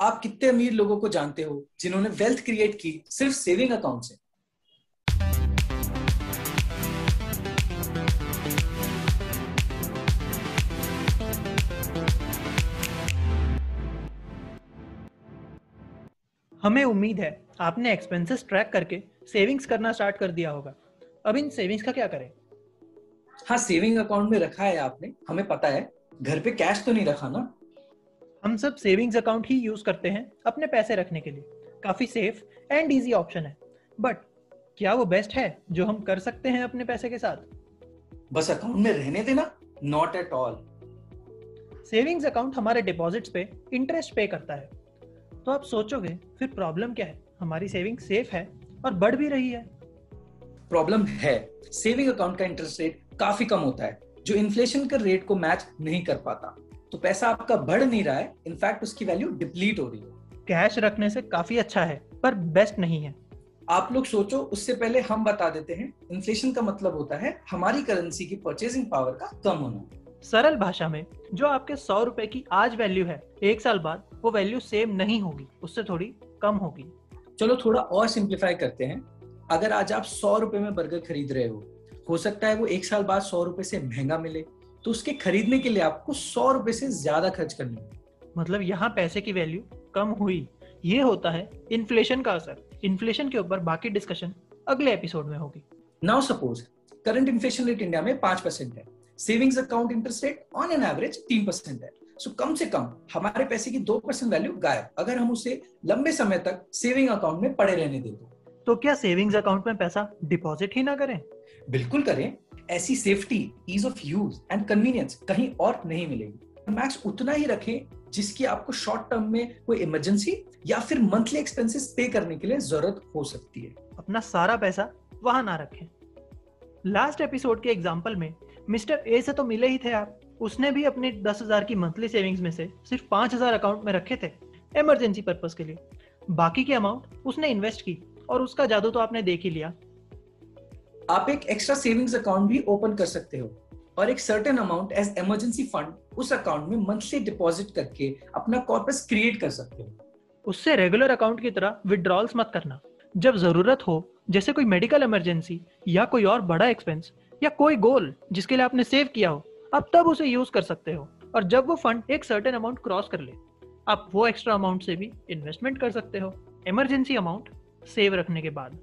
आप कितने अमीर लोगों को जानते हो जिन्होंने वेल्थ क्रिएट की सिर्फ सेविंग अकाउंट से? हमें उम्मीद है आपने एक्सपेंसेस ट्रैक करके सेविंग्स करना स्टार्ट कर दिया होगा। अब इन सेविंग्स का क्या करें? हाँ, सेविंग अकाउंट में रखा है आपने, हमें पता है। घर पे कैश तो नहीं रखा ना? हम सब सेविंग्स अकाउंट ही यूज करते हैं अपने पैसे रखने के लिए। काफी सेफ एंड इजी ऑप्शन है, बट क्या वो बेस्ट है जो हम कर सकते हैं अपने पैसे के साथ? बस अकाउंट में रहने देना? Not at all. Savings account हमारे डिपॉजिट्स पे इंटरेस्ट पे करता है। तो आप सोचोगे फिर प्रॉब्लम क्या है? हमारी सेविंग सेफ है और बढ़ भी रही है। प्रॉब्लम है, सेविंग अकाउंट का इंटरेस्ट रेट काफी कम होता है जो इन्फ्लेशन के रेट को मैच नहीं कर पाता। तो पैसा आपका बढ़ नहीं रहा है, इनफैक्ट उसकी वैल्यू डिप्लीट हो रही है। कैश रखने से काफी अच्छा है पर बेस्ट नहीं है। आप लोग सोचो, उससे पहले हम बता देते हैं। इन्फ्लेशन का मतलब होता है हमारी करेंसी की परचेजिंग पावर का कम होना। सरल भाषा में, जो आपके 100 रुपए की आज वैल्यू है, 1 साल बाद वो वैल्यू सेम नहीं होगी, उससे थोड़ी कम होगी। चलो थोड़ा और सिंप्लीफाई करते हैं। अगर आज आप 100 रुपए में बर्गर खरीद रहे हो सकता है वो 1 साल बाद 100 रुपए से महंगा मिले, तो उसके खरीदने के लिए आपको 100 रुपए से ज्यादा खर्च करने होंगे। मतलब यहाँ पैसे की वैल्यू कम हुई। ये होता है इन्फ्लेशन का असर। इन्फ्लेशन के ऊपर बाकी डिस्कशन अगले एपिसोड में होगी। Now suppose current inflation rate India में 5% है। Savings account interest rate on an average 3% है। सो कम से कम हमारे पैसे की 2% वैल्यू गायब, अगर हम उसे लंबे समय तक सेविंग अकाउंट में पड़े रहने दें। तो क्या सेविंग्स अकाउंट में पैसा डिपॉजिट ही ना करें? बिल्कुल करें। ऐसी safety, ease of use and convenience कहीं और नहीं मिलेगी। मैक्स उतना ही रखें जिसकी आपको शॉर्ट टर्म में कोई इमरजेंसी या फिर मंथली एक्सपेंसेस पे करने के लिए जरूरत हो सकती है। अपना सारा पैसा वहां ना रखें। लास्ट एपिसोड के एग्जांपल में मिस्टर ए से तो मिले ही थे आप। उसने भी अपने 10,000 की मंथली सेविंग्स में से सिर्फ 5,000 अकाउंट में रखे थे इमरजेंसी पर्पस के लिए। बाकी की अमाउंट उसने इन्वेस्ट की और उसका जादू तो आपने देख ही लिया। आप एक एक्स्ट्रा सेविंग्स अकाउंट भी ओपन कर सकते हो और एक certain amount as emergency fund उस अकाउंट में मंथली डिपॉजिट करके अपना कॉर्पस क्रिएट कर सकते हो। उससे रेगुलर अकाउंट की तरह विड्रॉल्स मत करना। जब जरूरत हो, जैसे कोई मेडिकल इमरजेंसी या कोई और बड़ा एक्सपेंस या कोई गोल जिसके लिए आपने सेव किया हो, आप तब उसे यूज कर सकते हो। और जब वो फंड एक सर्टेन अमाउंट क्रॉस कर ले, आप वो एक्स्ट्रा अमाउंट से भी इन्वेस्टमेंट कर सकते हो इमरजेंसी अमाउंट सेव रखने के बाद।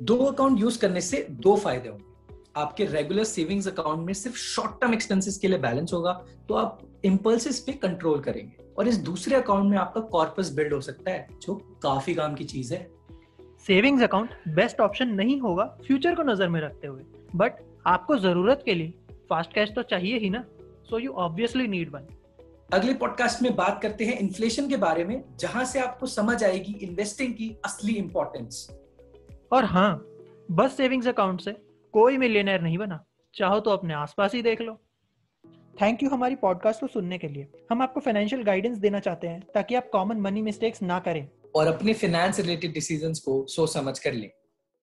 2 अकाउंट यूज करने से 2 फायदे होंगे। आपके रेगुलर सेविंग्स अकाउंट में सिर्फ शॉर्ट टर्म एक्सपेंसेस के लिए बैलेंस होगा, तो आप इंपल्सेस पे कंट्रोल करेंगे, और इस दूसरे अकाउंट में आपका कॉर्पस बिल्ड हो सकता है, जो काफी काम की चीज है। सेविंग्स अकाउंट बेस्ट ऑप्शन नहीं होगा फ्यूचर को नजर में रखते हुए, बट आपको जरूरत के लिए फास्ट कैश तो चाहिए ही ना, so you obviously need one. अगले पॉडकास्ट में बात करते हैं इन्फ्लेशन के बारे में, जहां से आपको समझ आएगी इन्वेस्टिंग की असली इंपॉर्टेंस। और हाँ, बस सेविंग्स अकाउंट से कोई मिलियनेयर नहीं बना, चाहो तो अपने आसपास ही देख लो। थैंक यू हमारी पॉडकास्ट को सुनने के लिए। हम आपको फाइनेंशियल गाइडेंस देना चाहते हैं ताकि आप कॉमन मनी मिस्टेक्स ना करें और अपने फाइनेंस रिलेटेड डिसीजंस को सोच समझ कर लें।